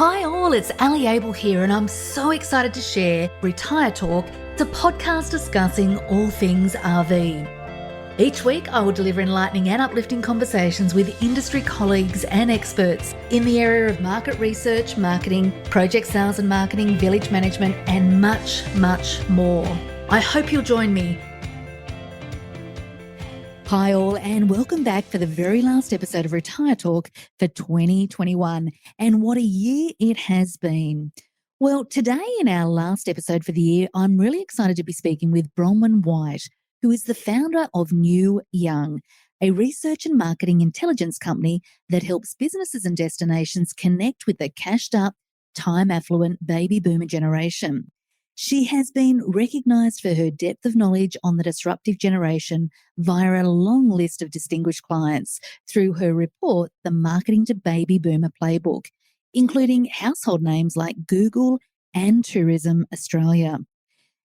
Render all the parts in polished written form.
Hi all, it's Ali Abel here and I'm so excited to share Retire Talk. It's a podcast discussing all things RV. Each week I will deliver enlightening and uplifting conversations with industry colleagues and experts in the area of market research, marketing, project sales and marketing, village management and much, much more. I hope you'll join me. Hi all and welcome back for the very last episode of Retire Talk for 2021. And what a year it has been. Well, today in our last episode for the year, I'm really excited to be speaking with Bronwyn White, who is the founder of New Young, a research and marketing intelligence company that helps businesses and destinations connect with the cashed up, time affluent baby boomer generation. She has been recognised for her depth of knowledge on the disruptive generation via a long list of distinguished clients through her report, The Marketing to Baby Boomer Playbook, including household names like Google and Tourism Australia.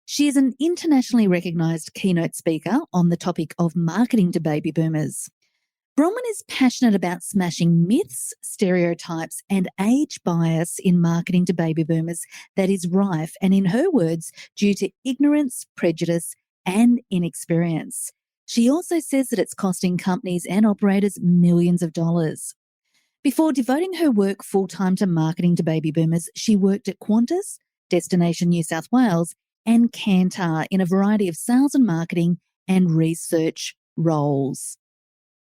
She is an internationally recognised keynote speaker on the topic of marketing to baby boomers. Bronwyn is passionate about smashing myths, stereotypes and age bias in marketing to baby boomers that is rife and, in her words, due to ignorance, prejudice and inexperience. She also says that it's costing companies and operators millions of dollars. Before devoting her work full-time to marketing to baby boomers, she worked at Qantas, Destination New South Wales and cant in a variety of sales and marketing and research roles.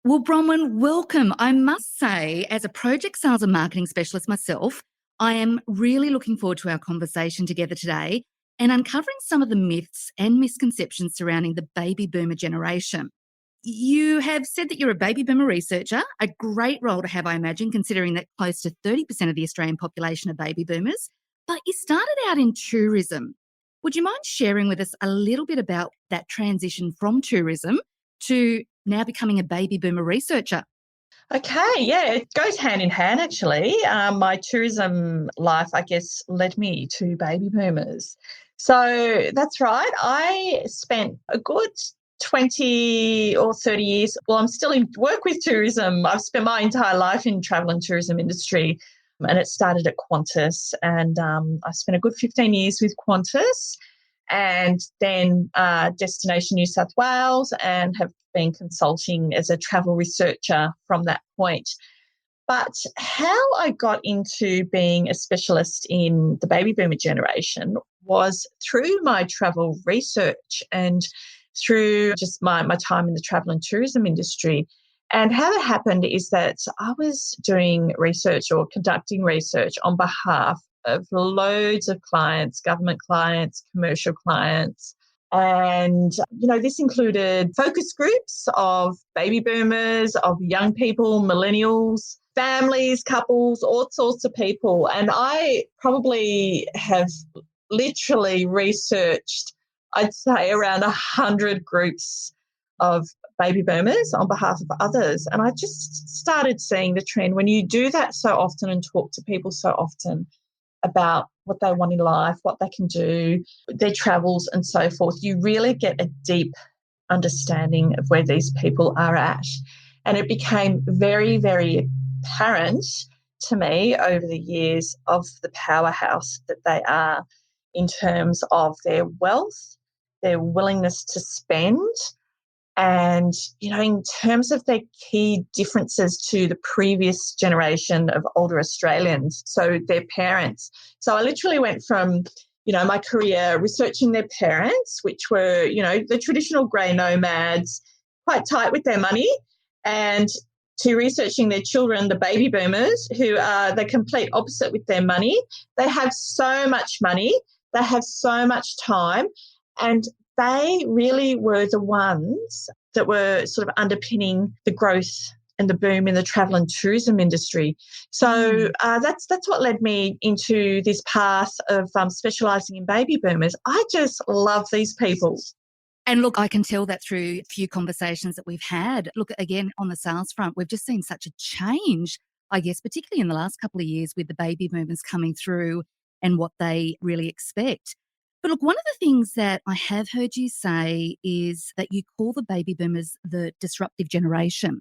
Well, Bronwyn, welcome. I must say, as a project sales and marketing specialist myself, I am really looking forward to our conversation together today and uncovering some of the myths and misconceptions surrounding the baby boomer generation. You have said that you're a baby boomer researcher, a great role to have, I imagine, considering that close to 30% of the Australian population are baby boomers, but you started out in tourism. Would you mind sharing with us a little bit about that transition from tourism to now becoming a baby boomer researcher? Okay, yeah, it goes hand in hand actually. My tourism life, I guess, led me to baby boomers. So that's right. I spent a good 20 or 30 years. Well, I'm still in work with tourism. I've spent my entire life in travel and tourism industry, and it started at Qantas. And I spent a good 15 years with Qantas and then Destination New South Wales, and have been consulting as a travel researcher from that point. But how I got into being a specialist in the baby boomer generation was through my travel research and through just my time in the travel and tourism industry. And how that happened is that I was doing research or conducting research on behalf of loads of clients, government clients, commercial clients. And, this included focus groups of baby boomers, of young people, millennials, families, couples, all sorts of people. And I probably have literally researched, I'd say, around 100 groups of baby boomers on behalf of others. And I just started seeing the trend when you do that so often and talk to people so often about what they want in life, what they can do, their travels and so forth, you really get a deep understanding of where these people are at. And it became very, very apparent to me over the years of the powerhouse that they are in terms of their wealth, their willingness to spend, and, in terms of their key differences to the previous generation of older Australians, so their parents. So I literally went from, my career researching their parents, which were, the traditional grey nomads, quite tight with their money, and to researching their children, the baby boomers, who are the complete opposite with their money. They have so much money, they have so much time, and they really were the ones that were sort of underpinning the growth and the boom in the travel and tourism industry. So that's what led me into this path of specialising in baby boomers. I just love these people. And look, I can tell that through a few conversations that we've had. Look, again, on the sales front, we've just seen such a change, I guess, particularly in the last couple of years with the baby boomers coming through and what they really expect. But look, one of the things that I have heard you say is that you call the baby boomers the disruptive generation.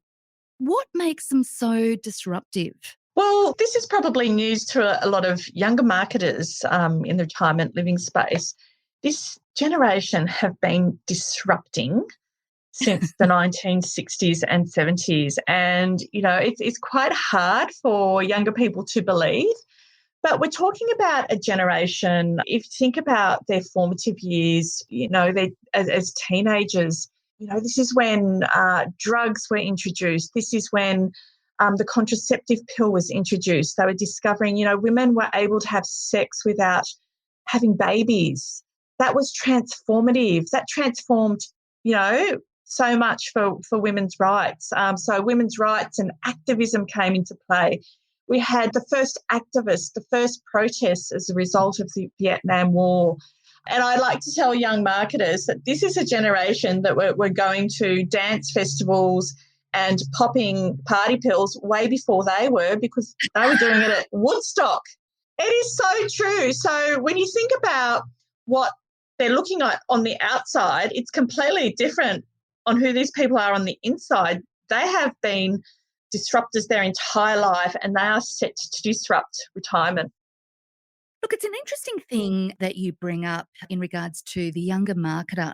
What makes them so disruptive? Well, this is probably news to a lot of younger marketers in the retirement living space. This generation have been disrupting since the 1960s and 70s. And, it's quite hard for younger people to believe. But we're talking about a generation, if you think about their formative years, they as teenagers, this is when drugs were introduced. This is when the contraceptive pill was introduced. They were discovering, women were able to have sex without having babies. That was transformative. That transformed, so much for women's rights. So women's rights and activism came into play. We had the first activists, the first protests as a result of the Vietnam War. And I like to tell young marketers that this is a generation that we're going to dance festivals and popping party pills way before they were, because they were doing it at Woodstock. It is so true. So when you think about what they're looking at on the outside, it's completely different on who these people are on the inside. They have been disruptors their entire life, and they are set to disrupt retirement. Look, it's an interesting thing that you bring up in regards to the younger marketer.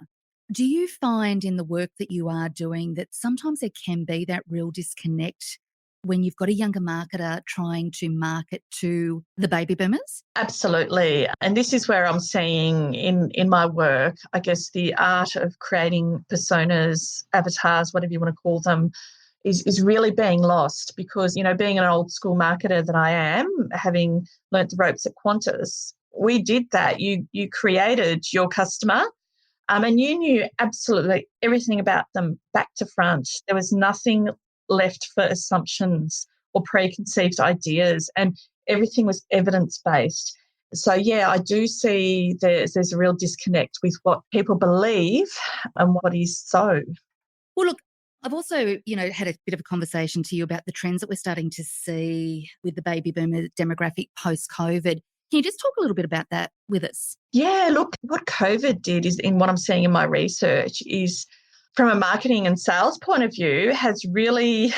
Do you find in the work that you are doing that sometimes there can be that real disconnect when you've got a younger marketer trying to market to the baby boomers? Absolutely. And this is where I'm seeing in my work, I guess, the art of creating personas, avatars, whatever you want to call them, is really being lost, because, being an old school marketer that I am, having learnt the ropes at Qantas, we did that. You created your customer, and you knew absolutely everything about them back to front. There was nothing left for assumptions or preconceived ideas, and everything was evidence-based. So, yeah, I do see there's a real disconnect with what people believe and what is so. Well, look, I've also, had a bit of a conversation to you about the trends that we're starting to see with the baby boomer demographic post-COVID. Can you just talk a little bit about that with us? Yeah, look, what COVID did is, in what I'm seeing in my research, is from a marketing and sales point of view, has really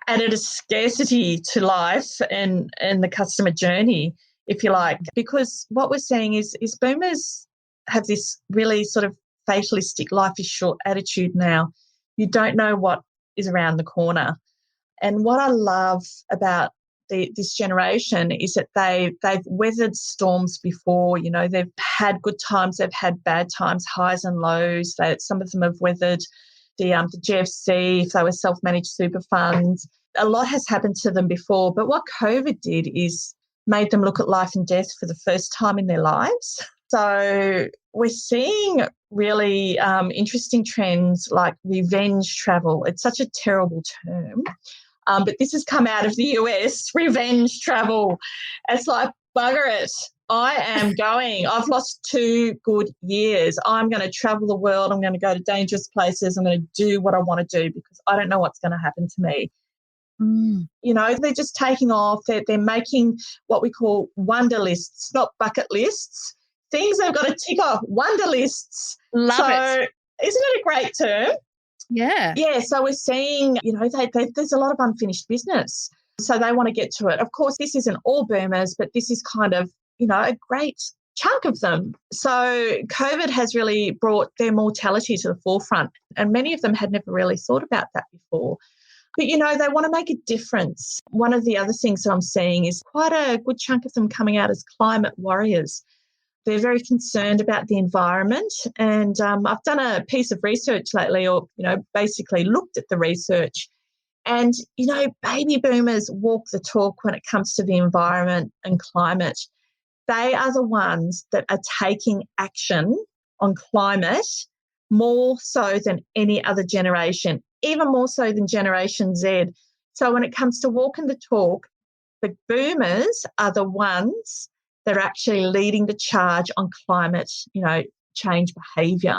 added a scarcity to life and the customer journey, if you like. Because what we're seeing is boomers have this really sort of fatalistic life is short attitude now. You don't know what is around the corner. And what I love about this generation is that they've weathered storms before. They've had good times, they've had bad times, highs and lows. Some of them have weathered the GFC, if they were self-managed super funds. A lot has happened to them before. But what COVID did is made them look at life and death for the first time in their lives. So we're seeing really interesting trends like revenge travel. It's such a terrible term. But this has come out of the US, revenge travel. It's like, bugger it. I am going. I've lost 2 good years. I'm going to travel the world. I'm going to go to dangerous places. I'm going to do what I want to do, because I don't know what's going to happen to me. They're just taking off. They're making what we call wonder lists, not bucket lists. Things they've got to tick off, wonder lists. Love it. Isn't it a great term? Yeah. Yeah, so we're seeing, there's a lot of unfinished business. So they want to get to it. Of course, this isn't all boomers, but this is kind of, a great chunk of them. So COVID has really brought their mortality to the forefront, and many of them had never really thought about that before. But, they want to make a difference. One of the other things that I'm seeing is quite a good chunk of them coming out as climate warriors. They're very concerned about the environment. And I've done a piece of research lately, or, basically looked at the research. And, baby boomers walk the talk when it comes to the environment and climate. They are the ones that are taking action on climate more so than any other generation, even more so than Generation Z. So when it comes to walking the talk, the boomers are the ones that are actually leading the charge on climate, change behaviour.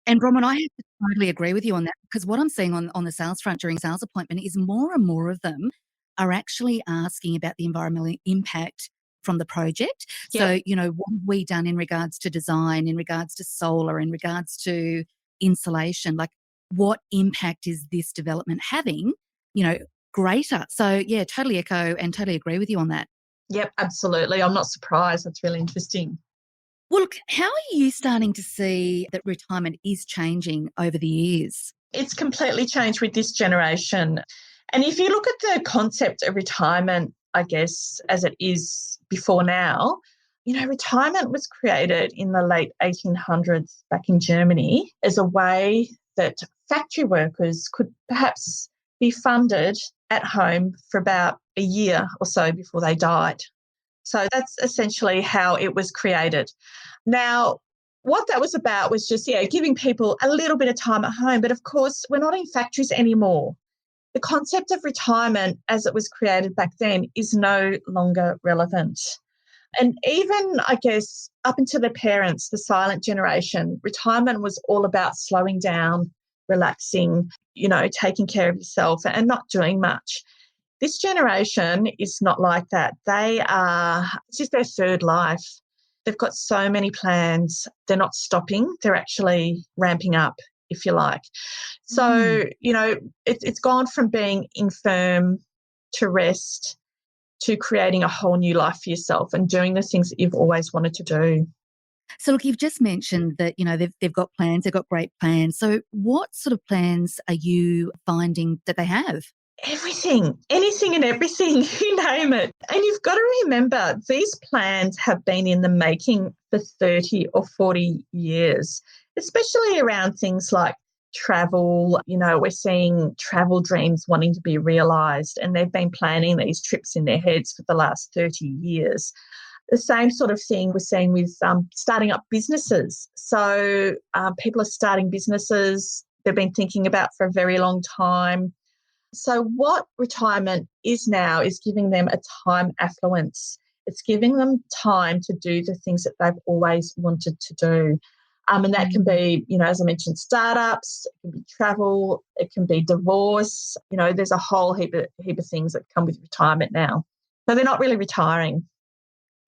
And Bronwyn, I have to totally agree with you on that, because what I'm seeing on the sales front during sales appointment is more and more of them are actually asking about the environmental impact from the project. Yep. So, what have we done in regards to design, in regards to solar, in regards to insulation? Like, what impact is this development having? greater. So, yeah, totally echo and totally agree with you on that. Yep, absolutely. I'm not surprised. That's really interesting. Well, look, how are you starting to see that retirement is changing over the years? It's completely changed with this generation. And if you look at the concept of retirement, I guess, as it is before now, retirement was created in the late 1800s back in Germany as a way that factory workers could perhaps be funded at home for about a year or so before they died. So that's essentially how it was created. Now, what that was about was just, giving people a little bit of time at home. But of course, we're not in factories anymore. The concept of retirement as it was created back then is no longer relevant. And even, I guess, up until their parents, the silent generation, retirement was all about slowing down, relaxing, taking care of yourself and not doing much. This generation is not like that. It's just their third life. They've got so many plans. They're not stopping. They're actually ramping up, if you like. So, it's gone from being infirm to rest to creating a whole new life for yourself and doing the things that you've always wanted to do. So, look, you've just mentioned that, they've got plans, they've got great plans. So what sort of plans are you finding that they have? Everything, anything and everything, you name it. And you've got to remember, these plans have been in the making for 30 or 40 years, especially around things like travel. We're seeing travel dreams wanting to be realised, and they've been planning these trips in their heads for the last 30 years. The same sort of thing we're seeing with starting up businesses. So people are starting businesses they've been thinking about for a very long time. So what retirement is now is giving them a time affluence. It's giving them time to do the things that they've always wanted to do. And that can be, as I mentioned, startups, it can be travel, it can be divorce. There's a whole heap of things that come with retirement now. So they're not really retiring.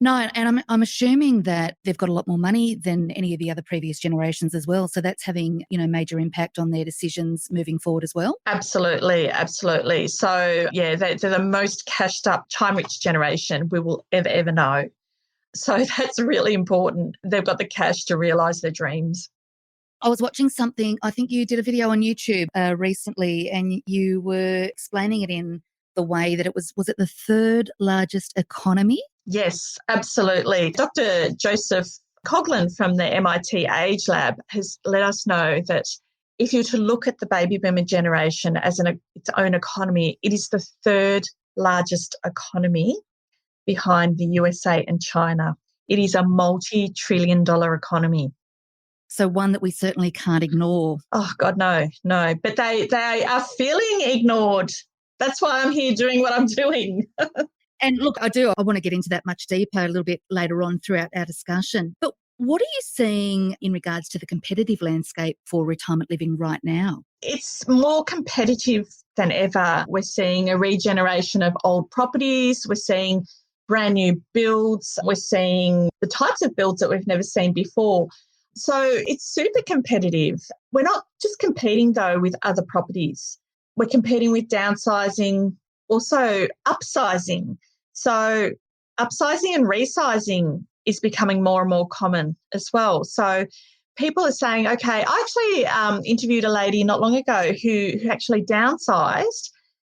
No, and I'm assuming that they've got a lot more money than any of the other previous generations as well. So that's having, major impact on their decisions moving forward as well. Absolutely, absolutely. So, yeah, they're the most cashed up, time-rich generation we will ever know. So that's really important. They've got the cash to realise their dreams. I was watching something, I think you did a video on YouTube recently, and you were explaining it in the way that was it the third largest economy? Yes, absolutely. Dr. Joseph Coughlin from the MIT Age Lab has let us know that if you're to look at the baby boomer generation as its own economy, it is the third largest economy behind the USA and China. It is a multi-trillion-dollar economy. So one that we certainly can't ignore. Oh, God, no. But they are feeling ignored. That's why I'm here doing what I'm doing. And look, I want to get into that much deeper a little bit later on throughout our discussion. But what are you seeing in regards to the competitive landscape for retirement living right now? It's more competitive than ever. We're seeing a regeneration of old properties. We're seeing brand new builds. We're seeing the types of builds that we've never seen before. So it's super competitive. We're not just competing, though, with other properties. We're competing with downsizing, also upsizing. So upsizing and resizing is becoming more and more common as well. So people are saying, okay, I actually interviewed a lady not long ago who actually downsized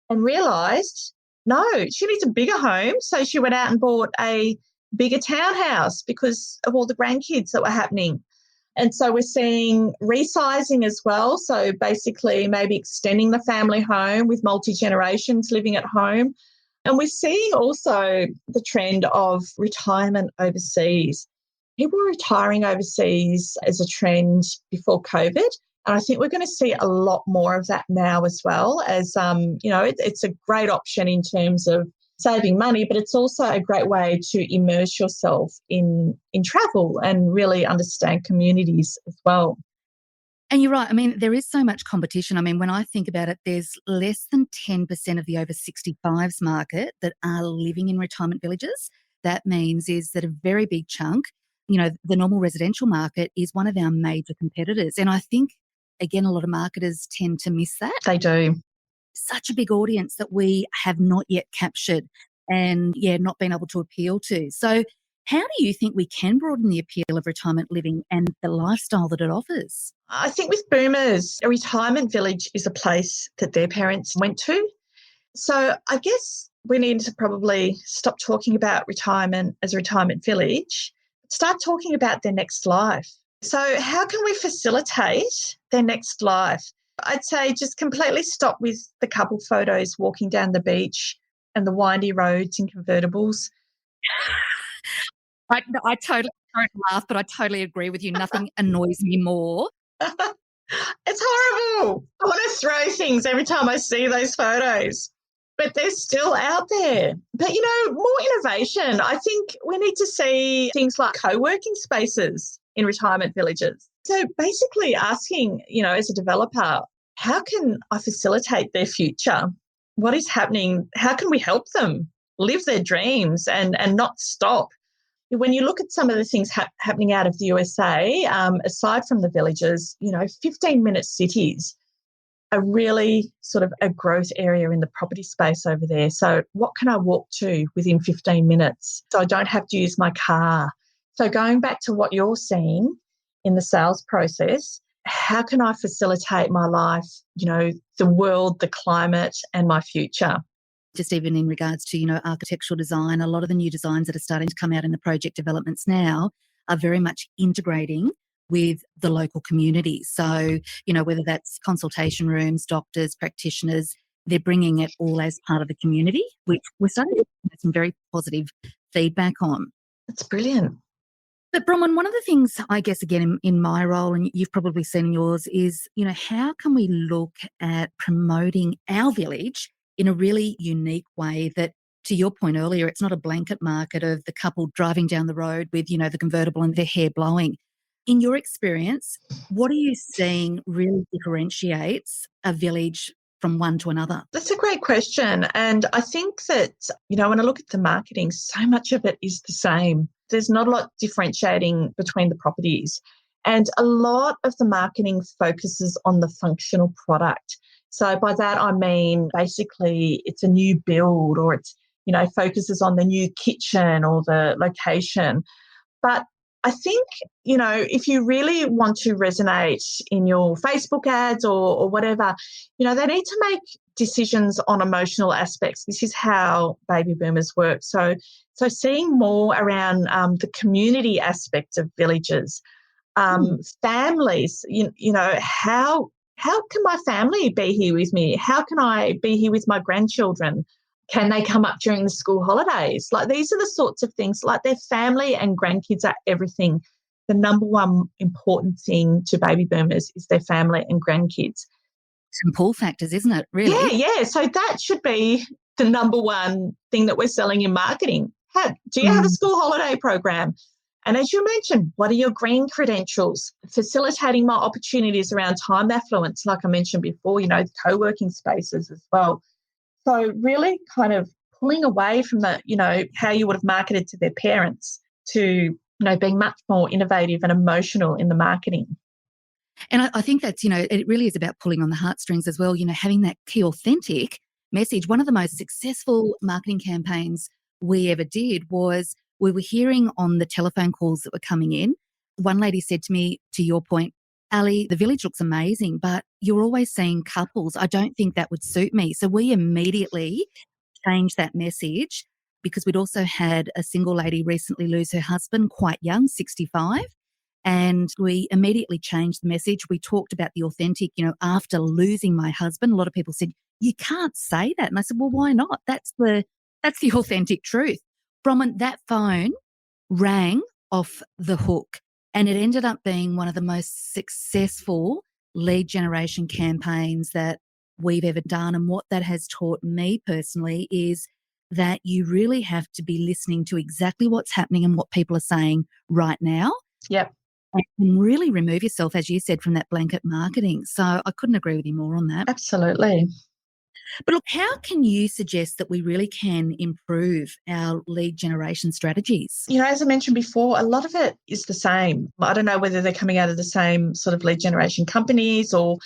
and realised, no, she needs a bigger home. So she went out and bought a bigger townhouse because of all the grandkids that were happening. And so we're seeing resizing as well. So basically maybe extending the family home with multi-generations living at home. And we're seeing also the trend of retirement overseas. People were retiring overseas as a trend before COVID. And I think we're going to see a lot more of that now as well as, it's a great option in terms of saving money, but it's also a great way to immerse yourself in travel and really understand communities as well. And you're right. I mean, there is so much competition. I mean, when I think about it, there's less than 10% of the over 65s market that are living in retirement villages. That means is that a very big chunk, the normal residential market is one of our major competitors. And I think, again, a lot of marketers tend to miss that. They do. such a big audience that we have not yet captured and, not been able to appeal to. So how do you think we can broaden the appeal of retirement living and the lifestyle that it offers? I think with boomers, a retirement village is a place that their parents went to. So I guess we need to probably stop talking about retirement as a retirement village, start talking about their next life. So how can we facilitate their next life? I'd say just completely stop with the couple photos walking down the beach and the windy roads in convertibles. I totally don't laugh, but I totally agree with you. Nothing annoys me more. It's horrible. I want to throw things every time I see those photos, but they're still out there. But, more innovation. I think we need to see things like co-working spaces in retirement villages. So basically asking, as a developer, how can I facilitate their future? What is happening? How can we help them live their dreams and not stop? When you look at some of the things happening out of the USA, aside from the villages, 15-minute cities are really sort of a growth area in the property space over there. So what can I walk to within 15 minutes so I don't have to use my car? So going back to what you're seeing in the sales process, how can I facilitate my life, the world, the climate, and my future? Just even in regards to, architectural design, a lot of the new designs that are starting to come out in the project developments now are very much integrating with the local community. So, whether that's consultation rooms, doctors, practitioners, they're bringing it all as part of the community, which we're starting to get some very positive feedback on. That's brilliant. But Bronwyn, one of the things I guess, again, in my role, and you've probably seen in yours, is, how can we look at promoting our village in a really unique way that, to your point earlier, it's not a blanket market of the couple driving down the road with, the convertible and their hair blowing. In your experience, what are you seeing really differentiates a village from one to another? That's a great question. And I think that, when I look at the marketing, so much of it is the same. There's not a lot differentiating between the properties. And a lot of the marketing focuses on the functional product. So by that, I mean, basically, it's a new build or it's, focuses on the new kitchen or the location. But I think, if you really want to resonate in your Facebook ads or whatever, they need to make decisions on emotional aspects. This is how baby boomers work. So seeing more around the community aspect of villages, families, how can my family be here with me? How can I be here with my grandchildren? Can they come up during the school holidays? Like, these are the sorts of things, like their family and grandkids are everything. The number one important thing to baby boomers is their family and grandkids. Some pull factors, isn't it, really? Yeah. So that should be the number one thing that we're selling in marketing. Do you have a school holiday program? And as you mentioned, what are your green credentials? Facilitating more opportunities around time affluence, like I mentioned before, co-working spaces as well. So really kind of pulling away from the, how you would have marketed to their parents to, being much more innovative and emotional in the marketing. And I think that's, it really is about pulling on the heartstrings as well, having that key authentic message. One of the most successful marketing campaigns we ever did was we were hearing on the telephone calls that were coming in. One lady said to me, to your point, Ali, the village looks amazing, but you're always seeing couples. I don't think that would suit me. So we immediately changed that message because we'd also had a single lady recently lose her husband quite young, 65. And we immediately changed the message. We talked about the authentic, after losing my husband. A lot of people said, you can't say that. And I said, well, why not? That's the authentic truth. Bronwyn, that phone rang off the hook. And it ended up being one of the most successful lead generation campaigns that we've ever done. And what that has taught me personally is that you really have to be listening to exactly what's happening and what people are saying right now. Yep. And really remove yourself, as you said, from that blanket marketing. So I couldn't agree with you more on that. Absolutely. But look, how can you suggest that we really can improve our lead generation strategies? As I mentioned before, a lot of it is the same. I don't know whether they're coming out of the same sort of lead generation companies or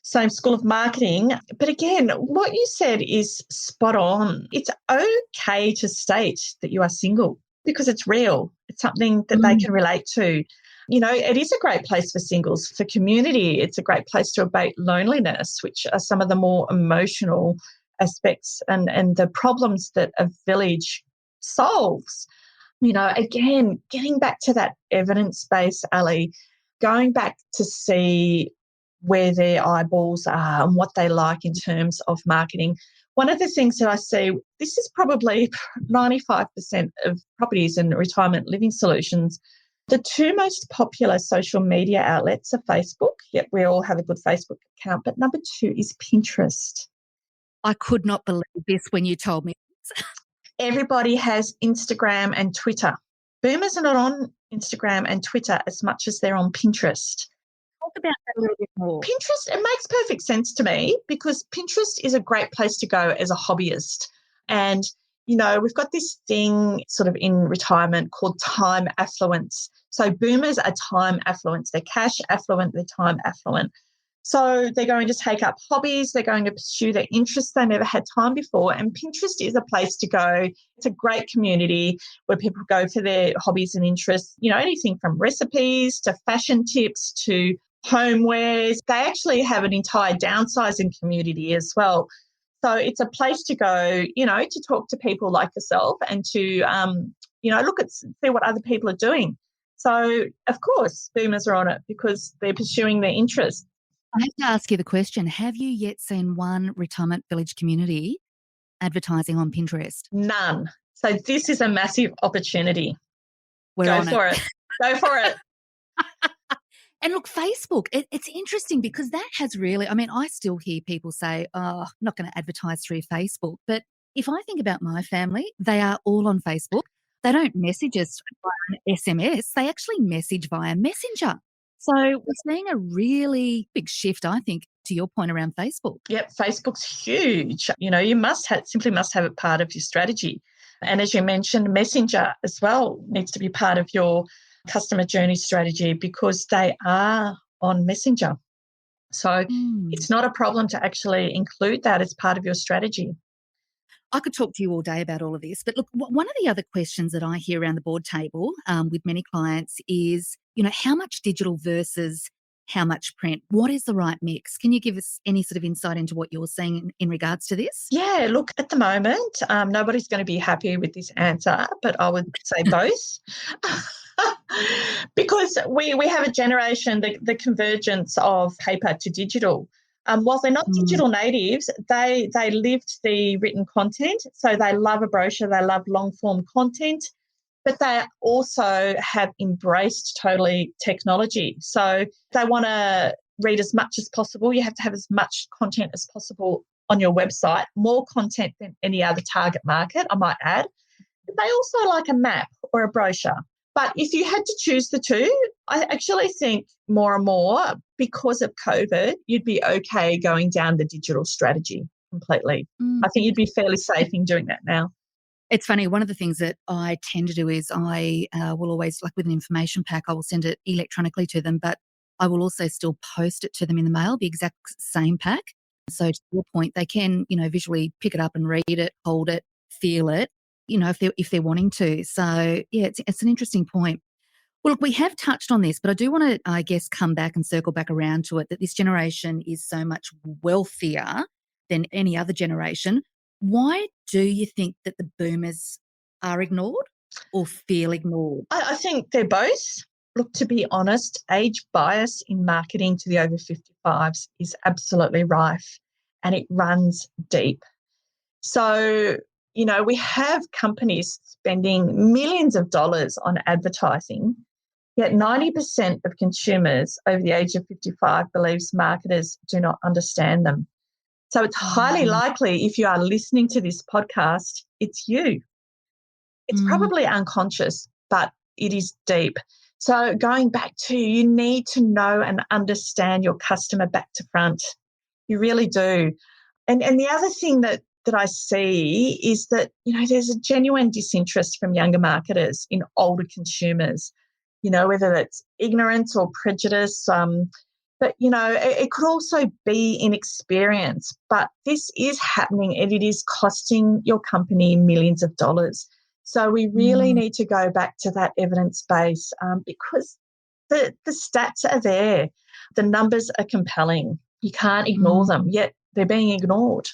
same school of marketing. But again, what you said is spot on. It's okay to state that you are single because it's real. It's something that they Mm. can relate to. It is a great place for singles, for community. It's a great place to abate loneliness, which are some of the more emotional aspects and the problems that a village solves. Again, getting back to that evidence base, Ali, going back to see where their eyeballs are and what they like in terms of marketing. One of the things that I see, this is probably 95% of properties and retirement living solutions. The two most popular social media outlets are Facebook. Yep, we all have a good Facebook account. But number two is Pinterest. I could not believe this when you told me. Everybody has Instagram and Twitter. Boomers are not on Instagram and Twitter as much as they're on Pinterest. Talk about that a little bit more. Pinterest, it makes perfect sense to me because Pinterest is a great place to go as a hobbyist. And, we've got this thing sort of in retirement called time affluence. So boomers are time affluents. They're cash affluent, they're time affluent. So they're going to take up hobbies, they're going to pursue their interests they never had time before. And Pinterest is a place to go. It's a great community where people go for their hobbies and interests, anything from recipes to fashion tips to homewares. They actually have an entire downsizing community as well. So it's a place to go, to talk to people like yourself and to, look at, see what other people are doing. So, of course, boomers are on it because they're pursuing their interests. I have to ask you the question, have you yet seen one retirement village community advertising on Pinterest? None. So this is a massive opportunity. We're Go on for it. Go for it. And look, Facebook, it's interesting because that has really, I still hear people say, oh, I'm not going to advertise through Facebook. But if I think about my family, they are all on Facebook. They don't message us via SMS. They actually message via Messenger. So we're seeing a really big shift, I think, to your point around Facebook. Yep, Facebook's huge. You simply must have it part of your strategy. And as you mentioned, Messenger as well needs to be part of your customer journey strategy because they are on Messenger. So it's not a problem to actually include that as part of your strategy. I could talk to you all day about all of this, but look, one of the other questions that I hear around the board table with many clients is, how much digital versus how much print? What is the right mix? Can you give us any sort of insight into what you're seeing in regards to this? Yeah, look, at the moment, nobody's going to be happy with this answer, but I would say both. Because we have a generation, the convergence of paper to digital. While they're not digital natives, they lived the written content. So they love a brochure, they love long form content, but they also have embraced totally technology. So they want to read as much as possible. You have to have as much content as possible on your website, more content than any other target market, I might add. But they also like a map or a brochure. But if you had to choose the two, I actually think more and more because of COVID, you'd be okay going down the digital strategy completely. I think you'd be fairly safe in doing that now. It's funny, one of the things that I tend to do is I will always, like with an information pack, I will send it electronically to them, but I will also still post it to them in the mail, the exact same pack. So to your point, they can, visually pick it up and read it, hold it, feel it, if they're wanting to. So yeah, it's an interesting point. Well, look, we have touched on this, but I do want to, I guess, come back and circle back around to it, that this generation is so much wealthier than any other generation. Why do you think that the boomers are ignored or feel ignored? I think they're both. Look, to be honest, age bias in marketing to the over 55s is absolutely rife and it runs deep. So, we have companies spending millions of dollars on advertising, yet 90% of consumers over the age of 55 believes marketers do not understand them. So it's highly likely if you are listening to this podcast, it's you. It's probably unconscious, but it is deep. So going back to, you need to know and understand your customer back to front. You really do. And the other thing that I see is that, there's a genuine disinterest from younger marketers in older consumers, whether it's ignorance or prejudice. But, it could also be inexperience. But this is happening and it is costing your company millions of dollars. So we really need to go back to that evidence base because the stats are there. The numbers are compelling. You can't ignore them, yet they're being ignored.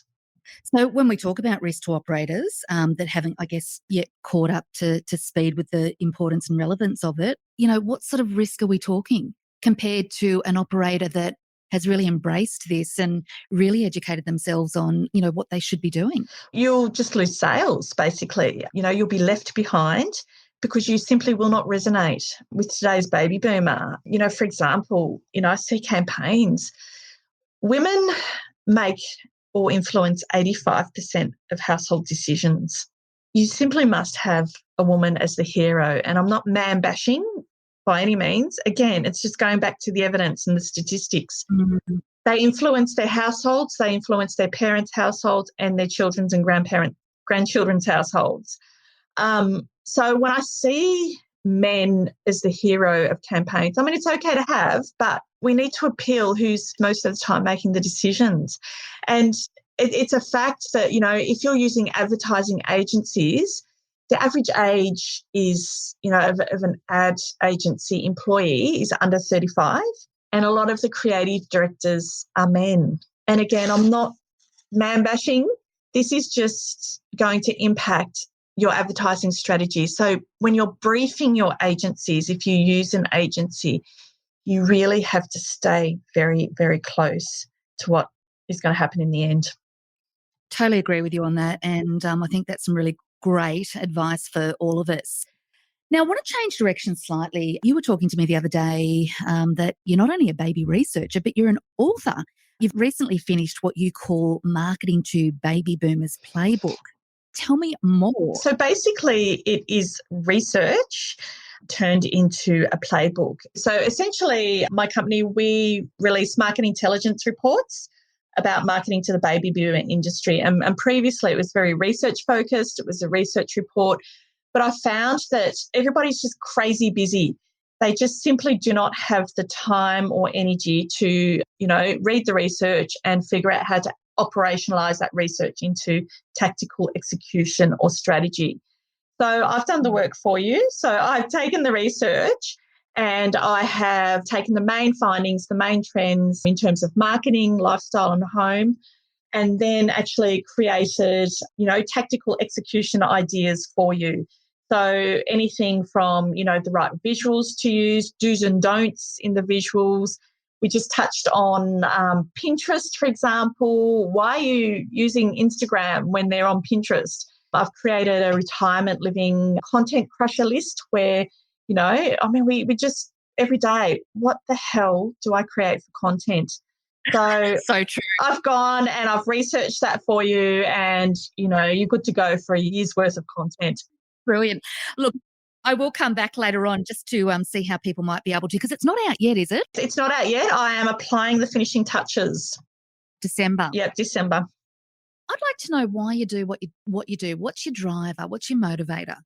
So when we talk about risk to operators that haven't, I guess, yet caught up to speed with the importance and relevance of it, what sort of risk are we talking compared to an operator that has really embraced this and really educated themselves on, what they should be doing? You'll just lose sales, basically. You'll be left behind because you simply will not resonate with today's baby boomer. For example, I see campaigns. Women make or influence 85% of household decisions. You simply must have a woman as the hero. And I'm not man bashing by any means. Again, it's just going back to the evidence and the statistics. They influence their households, they influence their parents' households and their children's and grandchildren's households. So when I see men as the hero of campaigns, I mean, it's okay to have, but we need to appeal who's most of the time making the decisions. And it's a fact that, if you're using advertising agencies, the average age is, of an ad agency employee is under 35. And a lot of the creative directors are men. And again, I'm not man bashing. This is just going to impact your advertising strategy. So when you're briefing your agencies, if you use an agency, you really have to stay very, very close to what is going to happen in the end. Totally agree with you on that. And I think that's some really great advice for all of us. Now, I want to change direction slightly. You were talking to me the other day that you're not only a baby researcher, but you're an author. You've recently finished what you call Marketing to Baby Boomers Playbook. Tell me more. So basically, it is research turned into a playbook. So essentially, my company, we release market intelligence reports about marketing to the baby boomer industry. And previously, it was very research focused. It was a research report. But I found that everybody's just crazy busy. They just simply do not have the time or energy to, read the research and figure out how to operationalize that research into tactical execution or strategy. So I've done the work for you. So I've taken the research and I have taken the main findings, the main trends in terms of marketing, lifestyle and home, and then actually created, tactical execution ideas for you. So anything from, the right visuals to use, do's and don'ts in the visuals. We just touched on Pinterest, for example. Why are you using Instagram when they're on Pinterest? I've created a retirement living content crusher list where, we just every day, what the hell do I create for content? So true. I've gone and I've researched that for you and, you're good to go for a year's worth of content. Brilliant. Look, I will come back later on just to see how people might be able to, because it's not out yet, is it? It's not out yet. I am applying the finishing touches. December. Yep, December. I'd like to know why you do what you do. What's your driver? What's your motivator?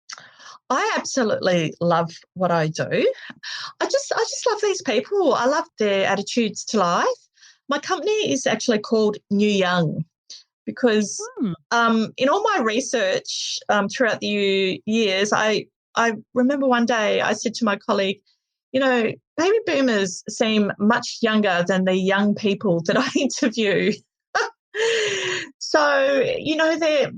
I absolutely love what I do. I just love these people. I love their attitudes to life. My company is actually called New Young because in all my research throughout the years, I remember one day I said to my colleague, baby boomers seem much younger than the young people that I interview. So, their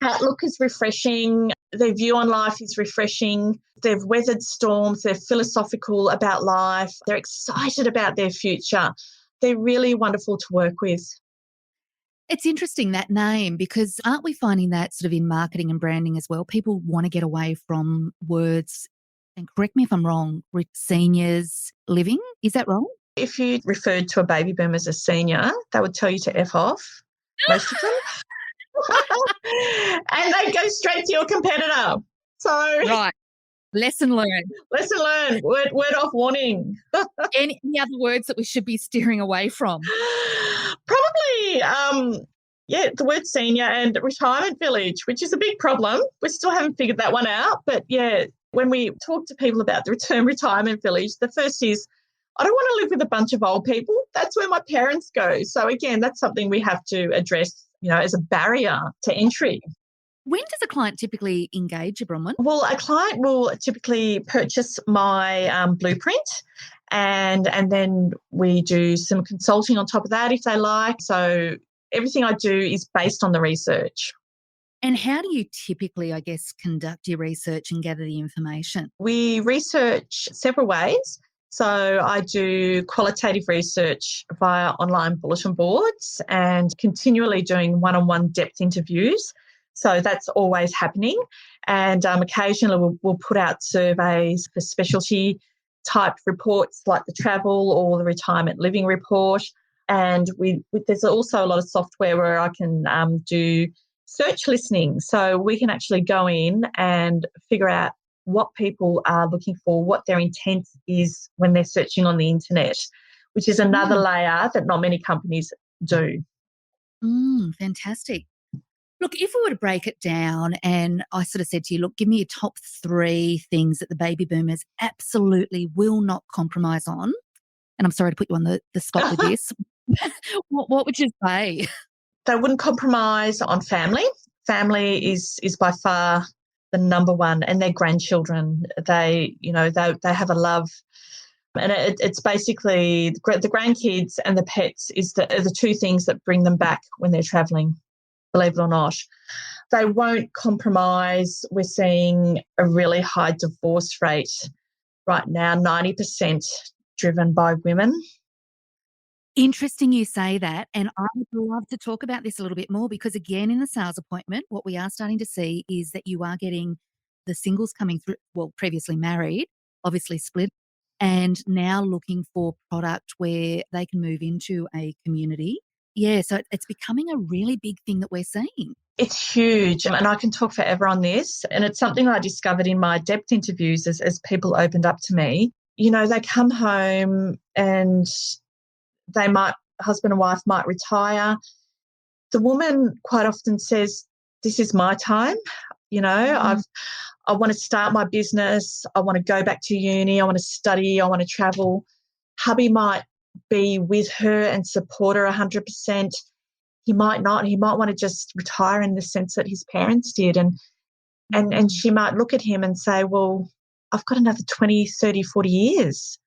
outlook is refreshing. Their view on life is refreshing. They've weathered storms. They're philosophical about life. They're excited about their future. They're really wonderful to work with. It's interesting, that name, because aren't we finding that sort of in marketing and branding as well? People want to get away from words, and correct me if I'm wrong, seniors living. Is that wrong? If you referred to a baby boomer as a senior, they would tell you to F off, most of them. And they go straight to your competitor. So right. Lesson learned. Lesson learned. Word off warning. Any other words that we should be steering away from? Probably, the word senior and retirement village, which is a big problem. We still haven't figured that one out. But, when we talk to people about the term retirement village, the first is, I don't want to live with a bunch of old people. That's where my parents go. So again, that's something we have to address, as a barrier to entry. When does a client typically engage you, Bronwyn? Well, a client will typically purchase my blueprint, and then we do some consulting on top of that if they like. So everything I do is based on the research. And how do you typically, I guess, conduct your research and gather the information? We research several ways. So I do qualitative research via online bulletin boards and continually doing one-on-one depth interviews. So that's always happening. And occasionally we'll put out surveys for specialty type reports like the travel or the retirement living report. And there's also a lot of software where I can do search listening. So we can actually go in and figure out what people are looking for, what their intent is when they're searching on the internet, which is another layer that not many companies do. Fantastic. Look, if we were to break it down and I sort of said to you, look, give me your top 3 things that the baby boomers absolutely will not compromise on, and I'm sorry to put you on the spot with this, what would you say? They wouldn't compromise on family. Family is by far the number one, and their grandchildren. They have a love, and it's basically the grandkids and the pets are the 2 things that bring them back when they're travelling, believe it or not. They won't compromise. We're seeing a really high divorce rate right now, 90% driven by women. Interesting you say that, and I would love to talk about this a little bit more because, again, in the sales appointment, what we are starting to see is that you are getting the singles coming through, well, previously married, obviously split, and now looking for product where they can move into a community. Yeah, so it's becoming a really big thing that we're seeing. It's huge, and I can talk forever on this. And it's something I discovered in my depth interviews as people opened up to me. They come home and husband and wife might retire. The woman quite often says, "This is my time. I want to start my business. I want to go back to uni. I want to study. I want to travel." Hubby might be with her and support her 100%. He might not. He might want to just retire in the sense that his parents did. And she might look at him and say, "Well, I've got another 20, 30, 40 years.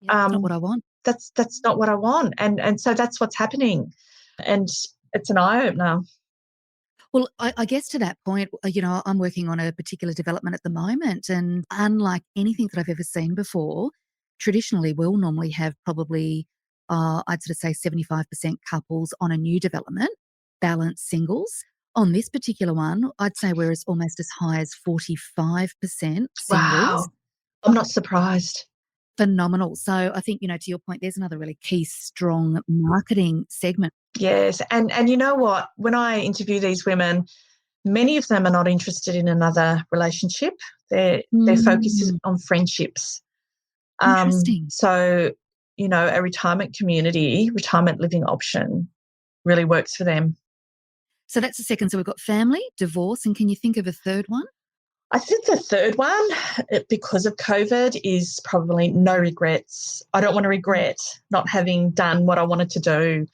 Yeah, that's not what I want. That's not what I want." And so that's what's happening. And it's an eye-opener. Well, I guess to that point, I'm working on a particular development at the moment, and unlike anything that I've ever seen before, traditionally we'll normally have probably, I'd sort of say 75% couples on a new development, balanced singles. On this particular one, I'd say we're almost as high as 45% singles. Wow. I'm not surprised. Phenomenal. So I think, to your point, there's another really key, strong marketing segment. Yes. And you know what? When I interview these women, many of them are not interested in another relationship. Their focus is on friendships. Interesting. So, a retirement community, retirement living option really works for them. So that's the second. So we've got family, divorce, and can you think of a third one? I think the third one, because of COVID, is probably no regrets. I don't want to regret not having done what I wanted to do.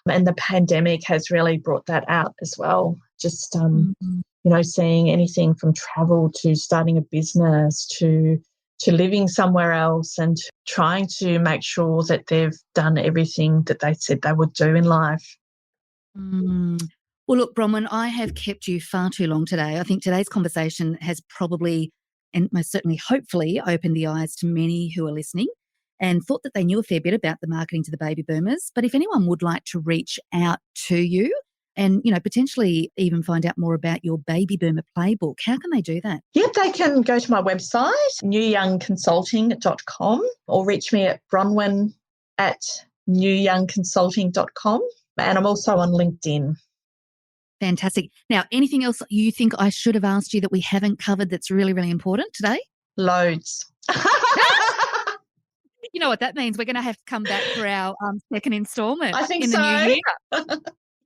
And the pandemic has really brought that out as well. Just, seeing anything from travel to starting a business to living somewhere else and trying to make sure that they've done everything that they said they would do in life. Well, look, Bronwyn, I have kept you far too long today. I think today's conversation has probably, and most certainly, hopefully, opened the eyes to many who are listening and thought that they knew a fair bit about the marketing to the baby boomers. But if anyone would like to reach out to you and, potentially even find out more about your baby boomer playbook, how can they do that? Yep, they can go to my website, newyoungconsulting.com, or reach me at Bronwyn at newyoungconsulting.com. And I'm also on LinkedIn. Fantastic. Now, anything else you think I should have asked you that we haven't covered that's really, really important today? Loads. You know what that means? We're going to have to come back for our second instalment I think in the so. new year.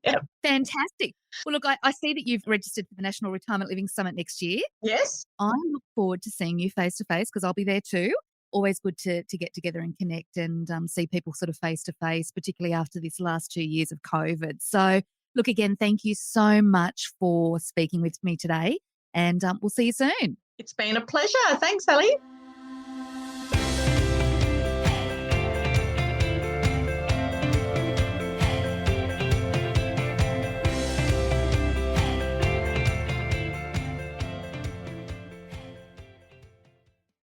Yep. Fantastic. Well, look, I see that you've registered for the National Retirement Living Summit next year. Yes. I look forward to seeing you face to face because I'll be there too. always good to get together and connect and see people sort of face to face, particularly after this last 2 years of COVID. So, look, again, thank you so much for speaking with me today, and we'll see you soon. It's been a pleasure. Thanks, Ellie.